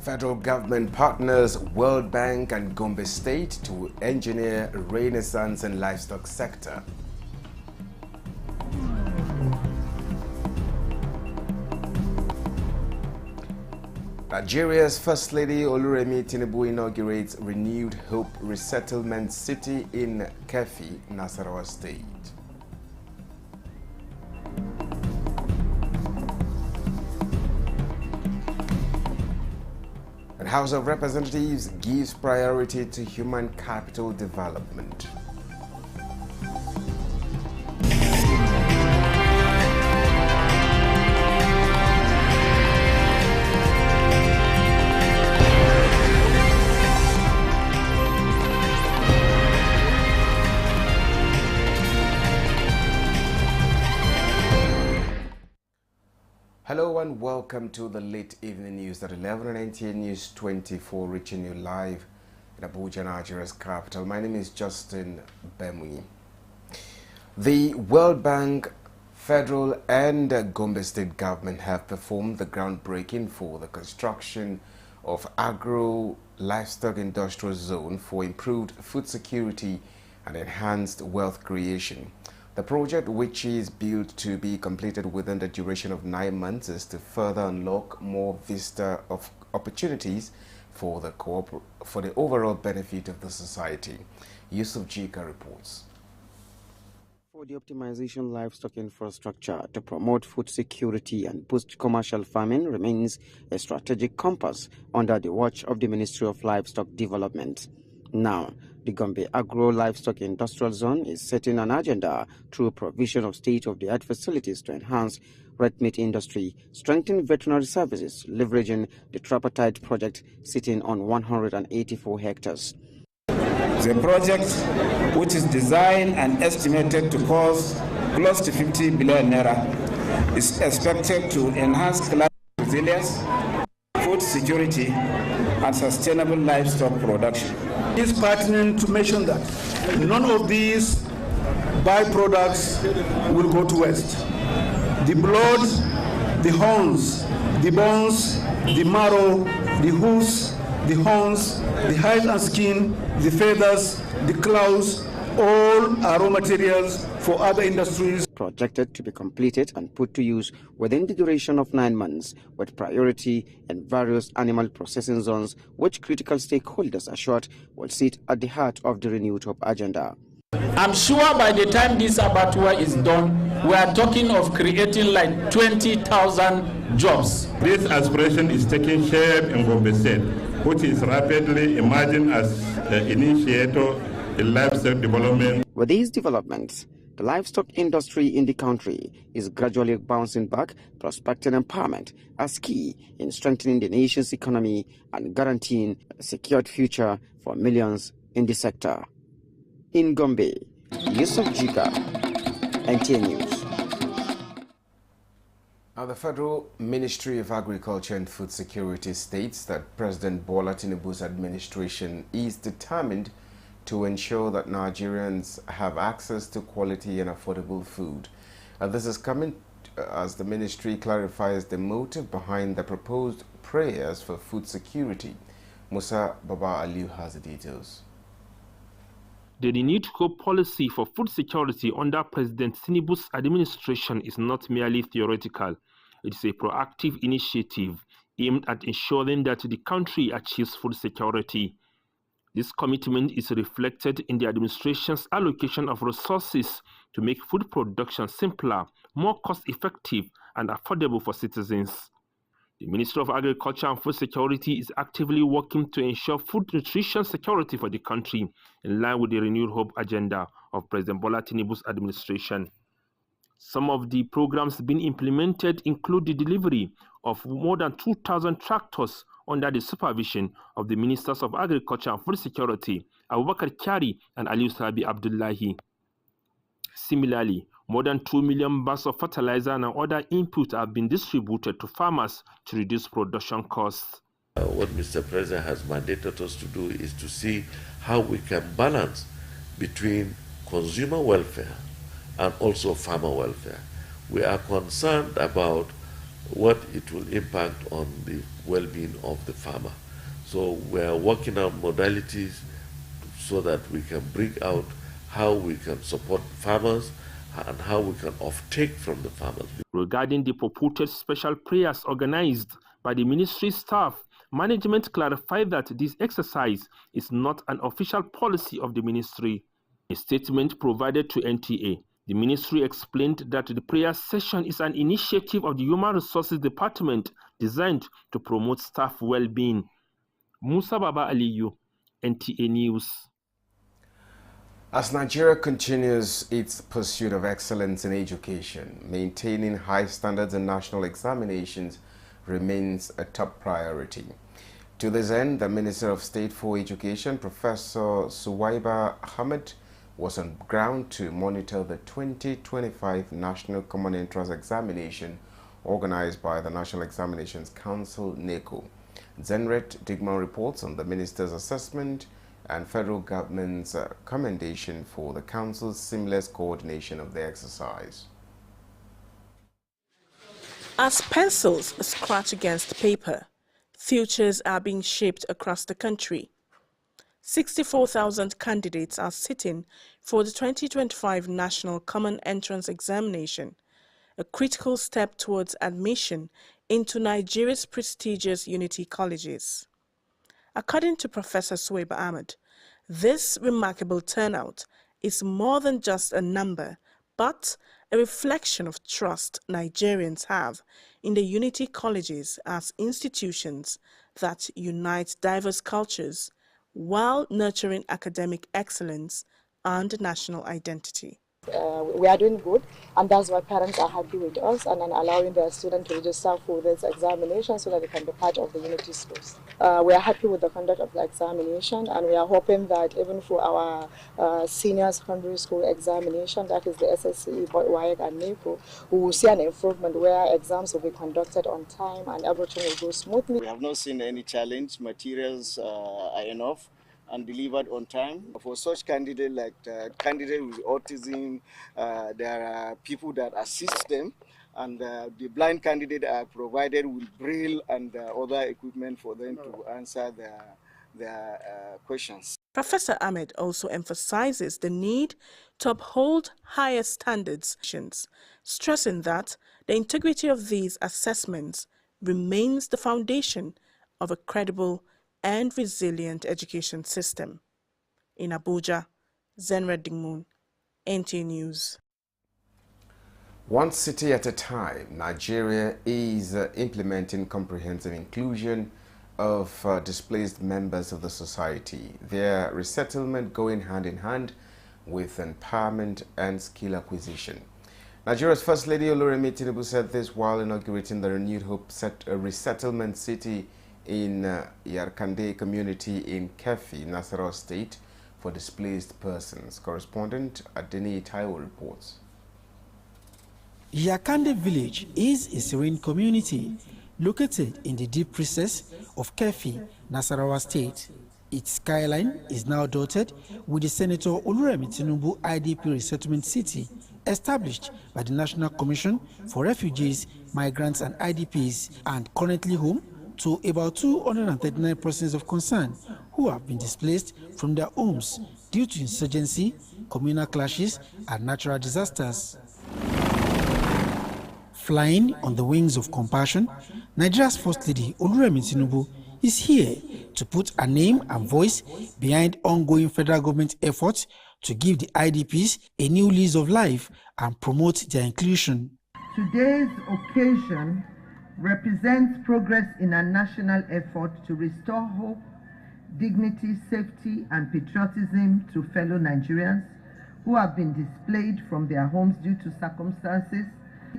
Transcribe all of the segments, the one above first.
Federal government partners World Bank and Gombe State to engineer renaissance in livestock sector. Nigeria's First Lady Oluremi Tinubu inaugurates renewed Hope Resettlement City in Kefi, Nasarawa State. And House of Representatives gives priority to human capital development. Hello and welcome to the late evening news at 11 on 10 News 24, reaching you live in Abuja, Nigeria's capital. My name is Justin Bemui. The World Bank, Federal and Gombe State government have performed the groundbreaking for the construction of agro-livestock industrial zone for improved food security and enhanced wealth creation. The project, which is built to be completed within the duration of 9 months, is to further unlock more vista of opportunities for the overall benefit of the society. Yusuf Jika reports. For the optimization livestock infrastructure to promote food security and boost commercial farming remains a strategic compass under the watch of the Ministry of Livestock Development. Now, the Gombe Agro-Livestock Industrial Zone is setting an agenda through provision of state-of-the-art facilities to enhance red meat industry, strengthen veterinary services, leveraging the tripartite project sitting on 184 hectares. The project, which is designed and estimated to cost close to 50 billion naira, is expected to enhance climate resilience, food security, and sustainable livestock production. It's pertinent to mention that none of these byproducts will go to waste. The blood, the horns, the bones, the marrow, the hooves, the horns, the hide and skin, the feathers, the claws, all are raw materials for other industries. Projected to be completed and put to use within the duration of 9 months, with priority in various animal processing zones, which critical stakeholders assured will sit at the heart of the renewed hope agenda. I'm sure by the time this abattoir is done, we are talking of creating like 20,000 jobs. This aspiration is taking shape in Gombe State, which is rapidly emerging as an initiator in livestock development. With these developments, the livestock industry in the country is gradually bouncing back, prospecting empowerment as key in strengthening the nation's economy and guaranteeing a secured future for millions in the sector. In Gombe, Yusuf Jika, NTA News. Now, the Federal Ministry of Agriculture and Food Security states that President Bola Tinubu's administration is determined to ensure that Nigerians have access to quality and affordable food. This is coming as the ministry clarifies the motive behind the proposed prayers for food security. Musa Baba Aliu has the details. The renewed hope policy for food security under President Tinubu's administration is not merely theoretical. It is a proactive initiative aimed at ensuring that the country achieves food security. This commitment is reflected in the administration's allocation of resources to make food production simpler, more cost-effective, and affordable for citizens. The Ministry of Agriculture and Food Security is actively working to ensure food nutrition security for the country in line with the renewed hope agenda of President Bola Tinubu's administration. Some of the programs being implemented include the delivery of more than 2,000 tractors under the supervision of the Ministers of Agriculture and Food Security, Abubakar Kyari and Ali Sabi Abdullahi. Similarly, more than 2 million bags of fertilizer and other inputs have been distributed to farmers to reduce production costs. What Mr. President has mandated us to do is to see how we can balance between consumer welfare and also farmer welfare. We are concerned about what it will impact on the well-being of the farmer. So we are working out modalities so that we can bring out how we can support farmers and how we can offtake from the farmers. Regarding the purported special prayers organized by the ministry staff, management clarified that this exercise is not an official policy of the ministry. In a statement provided to NTA, the ministry explained that the prayer session is an initiative of the Human Resources Department designed to promote staff well-being. Musa Baba Aliyu, NTA News. As Nigeria continues its pursuit of excellence in education, maintaining high standards in national examinations remains a top priority. To this end, the Minister of State for Education, Professor Suwaiba Ahmed, was on ground to monitor the 2025 National Common Entrance Examination organized by the National Examinations Council, NECO. Zenret Digman reports on the Minister's assessment and federal government's commendation for the Council's seamless coordination of the exercise. As pencils scratch against paper, futures are being shaped across the country. 64,000 candidates are sitting for the 2025 National Common Entrance Examination, a critical step towards admission into Nigeria's prestigious Unity colleges. According to Professor Suwaiba Ahmed, this remarkable turnout is more than just a number, but a reflection of trust Nigerians have in the Unity colleges as institutions that unite diverse cultures while nurturing academic excellence and national identity. We are doing good, and that's why parents are happy with us and then allowing their students to register for this examination so that they can be part of the Unity schools. We are happy with the conduct of the examination, and we are hoping that even for our senior secondary school examination, that is the SSCE, WAEC and NECO, we will see an improvement where exams will be conducted on time and everything will go smoothly. We have not seen any challenge. Materials are enough and delivered on time. For such candidate like candidate with autism, there are people that assist them, and the blind candidate are provided with braille and other equipment for them to answer their questions. Professor Ahmed also emphasizes the need to uphold higher standards, stressing that the integrity of these assessments remains the foundation of a credible and resilient education system. In Abuja, Zenred Digmun, NTA News. One city at a time, Nigeria is implementing comprehensive inclusion of displaced members of the society. Their resettlement going hand in hand with empowerment and skill acquisition. Nigeria's First Lady Oloremi Tinubu said this while inaugurating the Renewed Hope Resettlement City in Yarkande community in Kefi, Nasarawa State, for displaced persons. Correspondent Adeni Taiwo reports. Yarkande village is a serene community located in the deep recess of Kefi, Nasarawa State. Its skyline is now dotted with the Senator Oloremi Tinubu IDP Resettlement City, established by the National Commission for Refugees, Migrants and IDPs, and currently home to about 239 persons of concern who have been displaced from their homes due to insurgency, communal clashes, and natural disasters. Flying on the wings of compassion, Nigeria's First Lady Oloremi Tinubu is here to put a name and voice behind ongoing federal government efforts to give the IDPs a new lease of life and promote their inclusion. Today's occasion represents progress in a national effort to restore hope, dignity, safety, and patriotism to fellow Nigerians who have been displaced from their homes due to circumstances,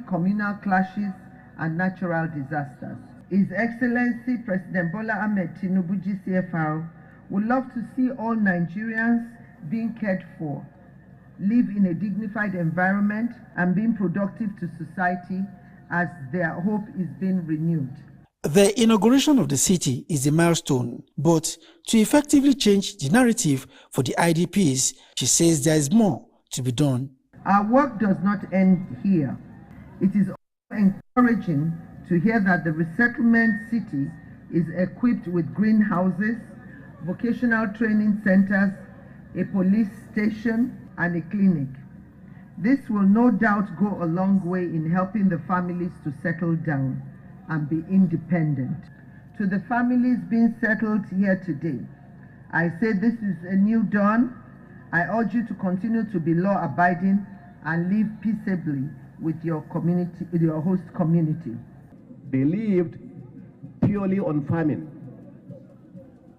communal clashes, and natural disasters. His Excellency President Bola Ahmed Tinubu GCFR would love to see all Nigerians being cared for, live in a dignified environment, and being productive to society as their hope is being renewed. The inauguration of the city is a milestone, but to effectively change the narrative for the IDPs, she says there is more to be done. Our work does not end here. It is encouraging to hear that the resettlement city is equipped with greenhouses, vocational training centers, a police station, and a clinic. This will no doubt go a long way in helping the families to settle down and be independent. To the families being settled here today, I say this is a new dawn. I urge you to continue to be law-abiding and live peaceably with your community, with your host community. They lived purely on farming.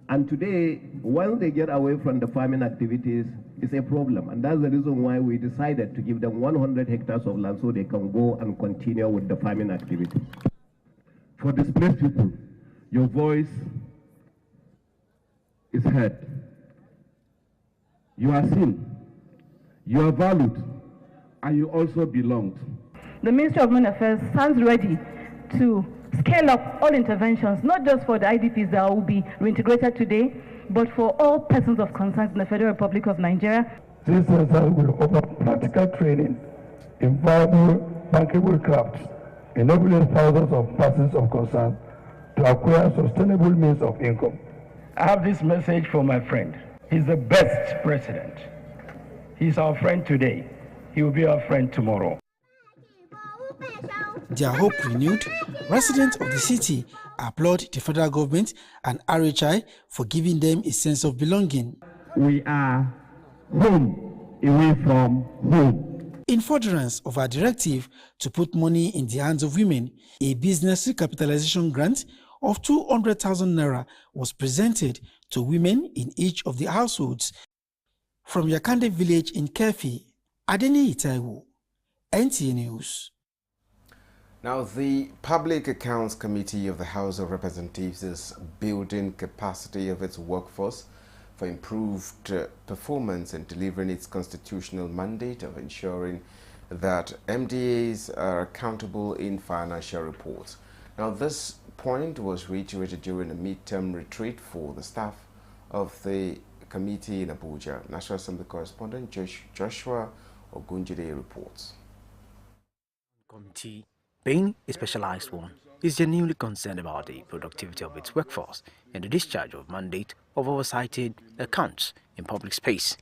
And today, once they get away from the farming activities, it's a problem. And that's the reason why we decided to give them 100 hectares of land so they can go and continue with the farming activity. For displaced people, your voice is heard. You are seen, you are valued, and you also belong. The Ministry of Women Affairs stands ready to scale up all interventions, not just for the IDPs that will be reintegrated today, but for all persons of concern in the Federal Republic of Nigeria. This center will offer practical training in viable, bankable crafts, enabling thousands of persons of concern to acquire sustainable means of income. I have this message for my friend. He's the best president. He's our friend today. He will be our friend tomorrow. Their hope renewed, residents of the city applaud the federal government and RHI for giving them a sense of belonging. We are home away from home. In furtherance of our directive to put money in the hands of women, a business recapitalization grant of 200,000 naira was presented to women in each of the households. From Yakande village in Kefi, Adeni Itaiwo, NTA News. Now, the Public Accounts Committee of the House of Representatives is building capacity of its workforce for improved performance and delivering its constitutional mandate of ensuring that MDAs are accountable in financial reports. Now, this point was reiterated during a midterm retreat for the staff of the committee in Abuja. National Assembly correspondent Joshua Ogunjide reports. Committee, being a specialized one, is genuinely concerned about the productivity of its workforce and the discharge of mandate of oversighted accounts in public space.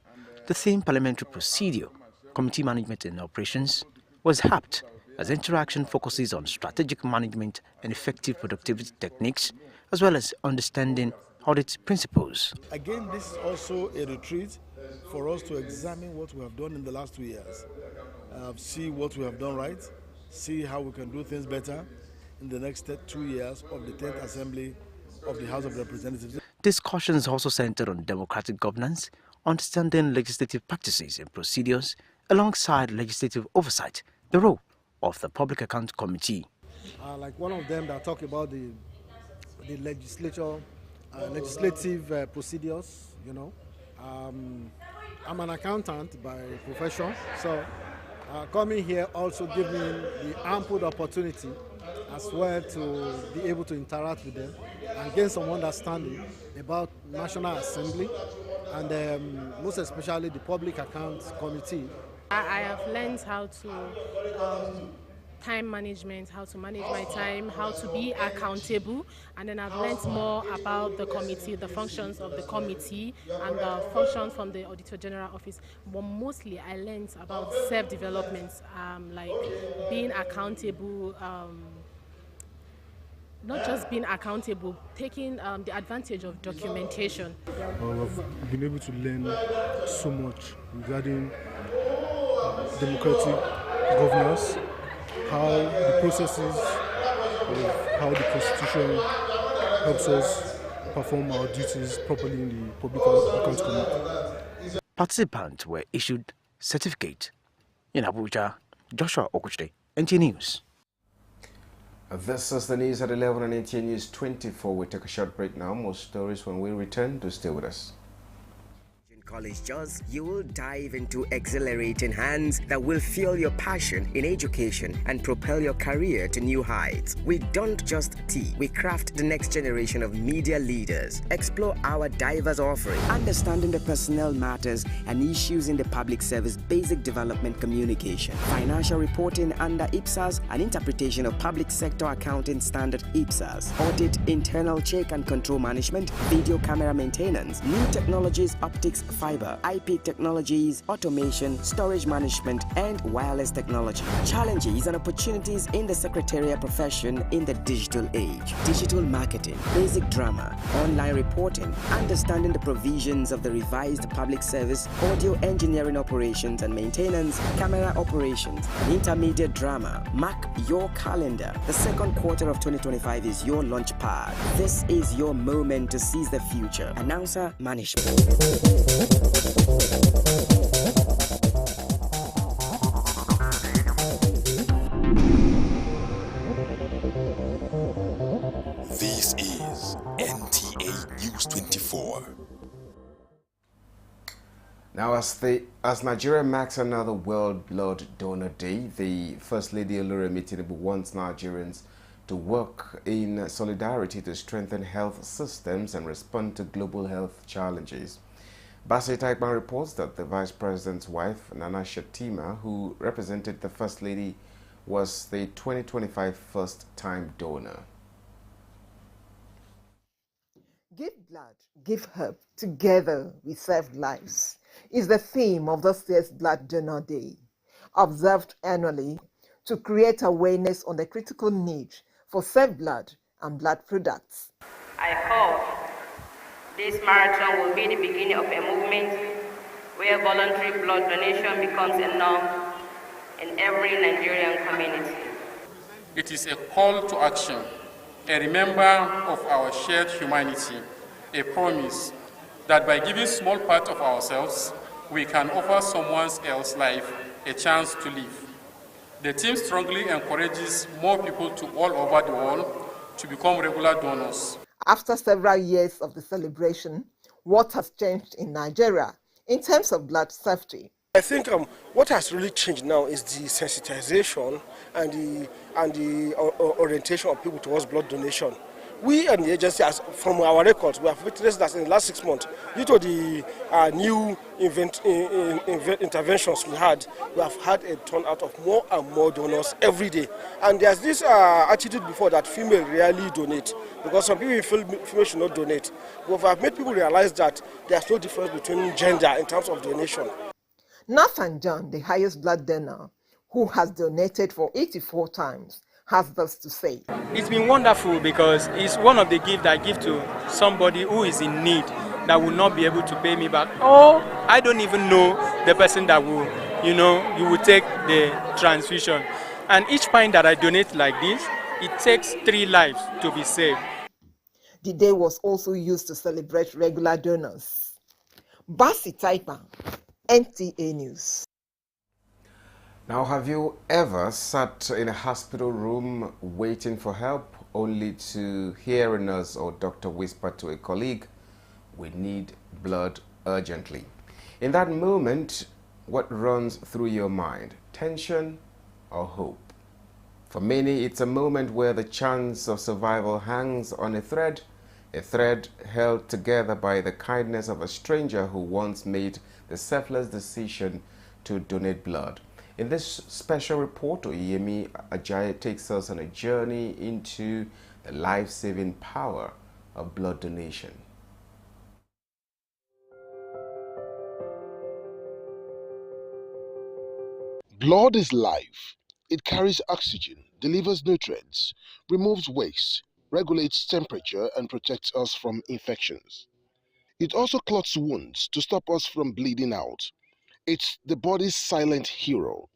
The same parliamentary procedure, committee management and operations, was apt as interaction focuses on strategic management and effective productivity techniques, as well as understanding audit principles. Again, this is also a retreat for us to examine what we have done in the last 2 years, see what we have done right, see how we can do things better in the next 2 years of the 10th Assembly of the House of Representatives. Discussions also centered on democratic governance, understanding legislative practices and procedures, alongside legislative oversight, the role of the Public Account Committee. Like one of them that talk about the legislative procedures, you know. I'm an accountant by profession, so coming here also gives me the ample opportunity as well to be able to interact with them and gain some understanding about National Assembly and most especially the Public Accounts Committee. I have learned how to time management, how to manage my time, how to be accountable, and then I've learned more about the committee, the functions of the committee, and the functions from the Auditor General Office. But mostly I learned about self-development, like being accountable, not just being accountable, taking the advantage of documentation. I've been able to learn so much regarding democratic governance, how the processes of how the Constitution helps us perform our duties properly in the Public Accounts Committee. Participants were issued certificate. In Abuja, Joshua Okochide, NTA News. This is the news at 11 on NTA News 24. We'll take a short break now. More stories when we return. Do stay with us. college does, you will dive into exhilarating hands that will fuel your passion in education and propel your career to new heights. We don't just teach, we craft the next generation of media leaders. Explore our diverse offering, understanding the personnel matters and issues in the public service, basic development communication, financial reporting under IPSAS, and interpretation of public sector accounting standard IPSAS, audit, internal check and control management, video camera maintenance, new technologies, optics, fiber, IP technologies, automation, storage management, and wireless technology. Challenges and opportunities in the secretarial profession in the digital age. Digital marketing, basic drama, online reporting, understanding the provisions of the revised public service, audio engineering operations and maintenance, camera operations, and intermediate drama. Mark your calendar. The second quarter of 2025 is your launch pad. This is your moment to seize the future. Announcer Management. This is NTA News 24. Now, as Nigeria marks another World Blood Donor Day, the First Lady Oluremi Tinubu wants Nigerians to work in solidarity to strengthen health systems and respond to global health challenges. Bassey Taikman reports that the Vice President's wife, Nana Shatima, who represented the First Lady, was the 2025 first-time donor. Give blood, give hope, together we save lives is the theme of this year's Blood Donor Day, observed annually to create awareness on the critical need for safe blood and blood products. I hope this marathon will be the beginning of a movement where voluntary blood donation becomes a norm in every Nigerian community. It is a call to action, a reminder of our shared humanity, a promise that by giving small part of ourselves, we can offer someone else's life a chance to live. The team strongly encourages more people to all over the world to become regular donors. After several years of the celebration, what has changed in Nigeria in terms of blood safety? I think what has really changed now is the sensitization and the orientation of people towards blood donation. We and the agency, from our records, we have witnessed that in the last 6 months, due to the new interventions we have had a turnout of more and more donors every day. And there's this attitude before that female rarely donate, because some people feel female should not donate. But we have made people realize that there's no difference between gender in terms of donation. Nathan John, the highest blood donor, who has donated for 84 times, has this to say. It's been wonderful because it's one of the gifts I give to somebody who is in need that will not be able to pay me back. Or I don't even know the person that will, you will take the transfusion. And each pint that I donate like this, it takes 3 lives to be saved. The day was also used to celebrate regular donors. Basi Taipa, NTA News. Now, have you ever sat in a hospital room waiting for help only to hear a nurse or doctor whisper to a colleague, "We need blood urgently"? In that moment, what runs through your mind? Tension or hope? For many, it's a moment where the chance of survival hangs on a thread held together by the kindness of a stranger who once made the selfless decision to donate blood. In this special report, Oyemi Ajayi takes us on a journey into the life-saving power of blood donation. Blood is life. It carries oxygen, delivers nutrients, removes waste, regulates temperature, and protects us from infections. It also clots wounds to stop us from bleeding out. It's the body's silent hero.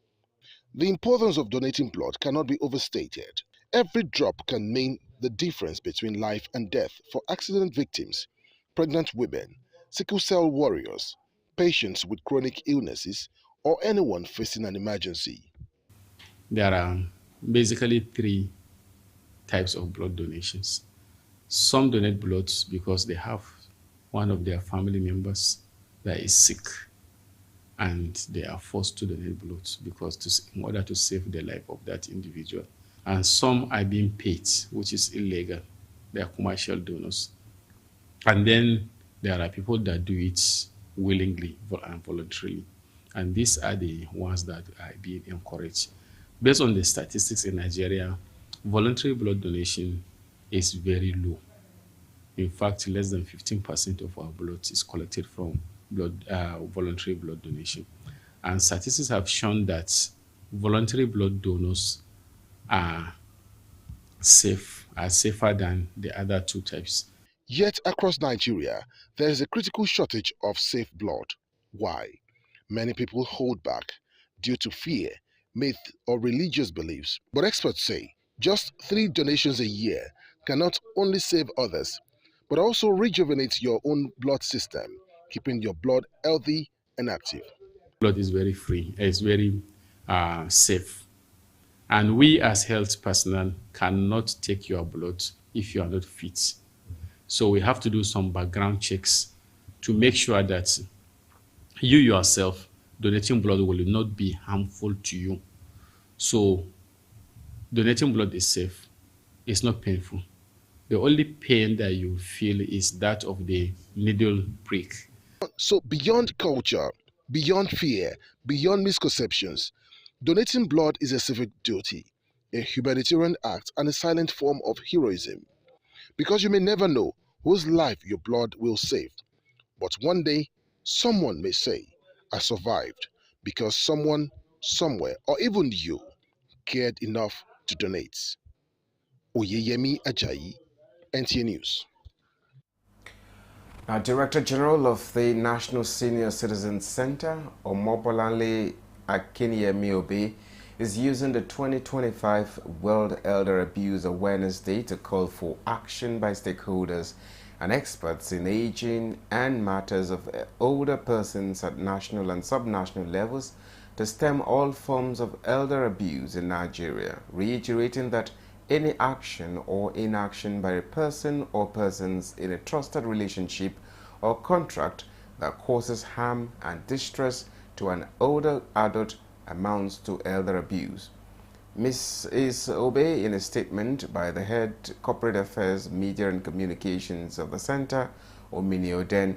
The importance of donating blood cannot be overstated. Every drop can mean the difference between life and death for accident victims, pregnant women, sickle cell warriors, patients with chronic illnesses, or anyone facing an emergency. There are basically 3 types of blood donations. Some donate blood because they have one of their family members that is sick, and they are forced to donate blood in order to save the life of that individual. And some are being paid, which is illegal. They are commercial donors. And then there are people that do it willingly and voluntarily. And these are the ones that are being encouraged. Based on the statistics in Nigeria, voluntary blood donation is very low. In fact, less than 15% of our blood is collected from voluntary blood donation. And statistics have shown that voluntary blood donors are safer than the other two types. Yet across Nigeria, there is a critical shortage of safe blood. Why? Many people hold back due to fear, myth, or religious beliefs. But experts say just 3 donations a year can not only save others, but also rejuvenate your own blood system, keeping your blood healthy and active. Blood is very free, it's very safe. And we as health personnel cannot take your blood if you are not fit. So we have to do some background checks to make sure that you yourself donating blood will not be harmful to you. So donating blood is safe. It's not painful. The only pain that you feel is that of the needle prick. So beyond culture, beyond fear, beyond misconceptions, donating blood is a civic duty, a humanitarian act, and a silent form of heroism. Because you may never know whose life your blood will save. But one day, someone may say, I survived because someone, somewhere, or even you cared enough to donate. Oyeyemi Ajayi, NTA News. Now, Director General of the National Senior Citizens Center, Omobolanle Akinyemi, is using the 2025 World Elder Abuse Awareness Day to call for action by stakeholders and experts in aging and matters of older persons at national and subnational levels to stem all forms of elder abuse in Nigeria, reiterating that any action or inaction by a person or persons in a trusted relationship or contract that causes harm and distress to an older adult amounts to elder abuse. Ms. Obe, in a statement by the head Corporate Affairs, Media and Communications of the Center, Omini Oden,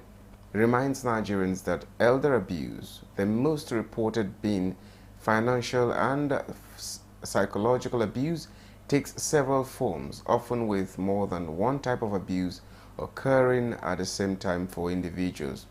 reminds Nigerians that elder abuse, the most reported being financial and psychological abuse, takes several forms, often with more than one type of abuse occurring at the same time for individuals.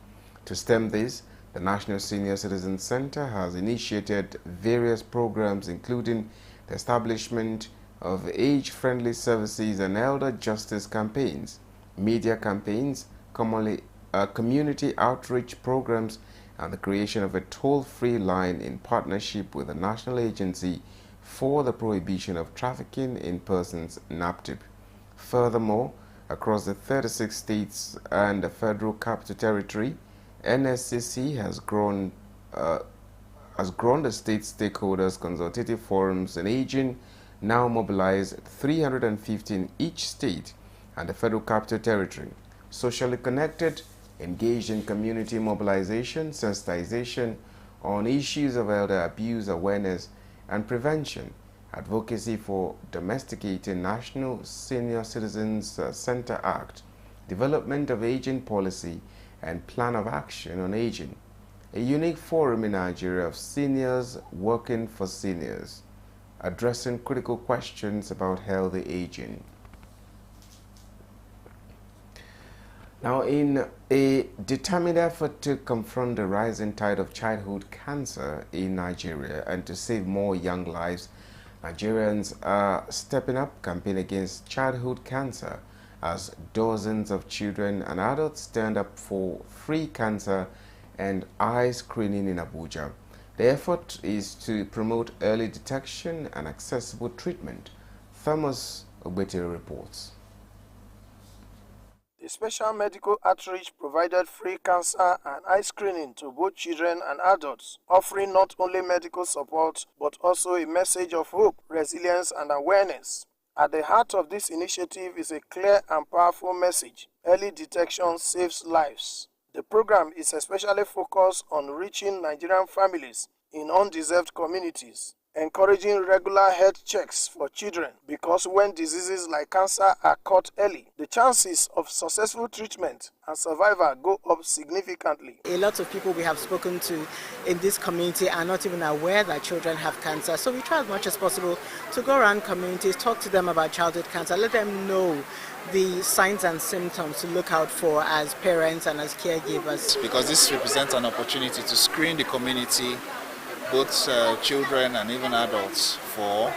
To stem this, the National Senior Citizen Center has initiated various programs, including the establishment of age-friendly services and elder justice campaigns, media campaigns, community outreach programs, and the creation of a toll-free line in partnership with the National Agency for the Prohibition of Trafficking in Persons, NAPTIP. Furthermore, across the 36 states and the Federal Capital Territory, NSCC has grown the state stakeholders consultative forums in aging, now mobilized 350 in each state and the Federal Capital Territory. Socially connected, engaged in community mobilization, sensitization on issues of elder abuse awareness and prevention, advocacy for domesticating National Senior Citizens Center Act, development of aging policy, and plan of action on aging, a unique forum in Nigeria of seniors working for seniors, addressing critical questions about healthy aging. Now, in a determined effort to confront the rising tide of childhood cancer in Nigeria and to save more young lives, Nigerians are stepping up campaign against childhood cancer as dozens of children and adults stand up for free cancer and eye screening in Abuja. The effort is to promote early detection and accessible treatment. Thomas Obete reports. The special medical outreach provided free cancer and eye screening to both children and adults, offering not only medical support but also a message of hope, resilience, and awareness. At the heart of this initiative is a clear and powerful message: early detection saves lives. The program is especially focused on reaching Nigerian families in undeserved communities, encouraging regular health checks for children, because when diseases like cancer are caught early, the chances of successful treatment and survival go up significantly. A lot of people we have spoken to in this community are not even aware that children have cancer, so we try as much as possible to go around communities, talk to them about childhood cancer, let them know the signs and symptoms to look out for as parents and as caregivers. Because this represents an opportunity to screen the community, both children and even adults, for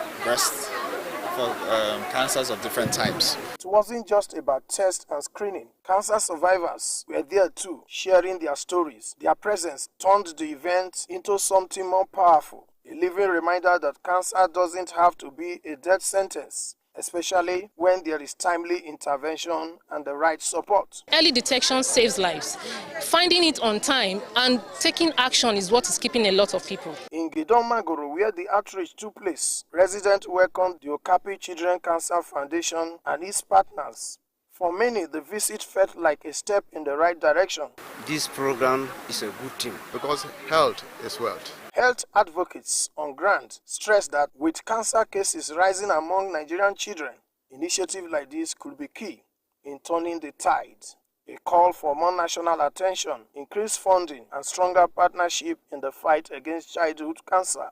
cancers of different types. It wasn't just about test and screening. Cancer survivors were there too, sharing their stories. Their presence turned the event into something more powerful, a living reminder that cancer doesn't have to be a death sentence, especially when there is timely intervention and the right support. Early detection saves lives. Finding it on time and taking action is what is keeping a lot of people. In Gidon Magoro, where the outreach took place, residents welcomed the Okapi Children Cancer Foundation and its partners. For many, the visit felt like a step in the right direction. This program is a good thing because health is wealth. Health advocates on ground stress that with cancer cases rising among Nigerian children, initiatives like this could be key in turning the tide. A call for more national attention, increased funding, and stronger partnership in the fight against childhood cancer.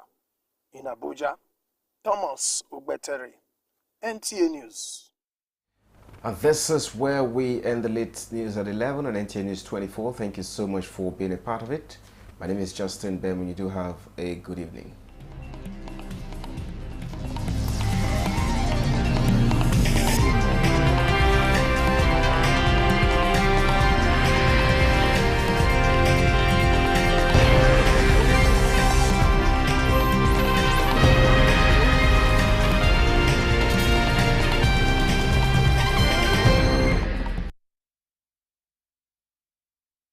In Abuja, Thomas Ogbetere, NTA News. And this is where we end the late news at 11 on NTA News 24. Thank you so much for being a part of it. My name is Justin Bem, and you do have a good evening.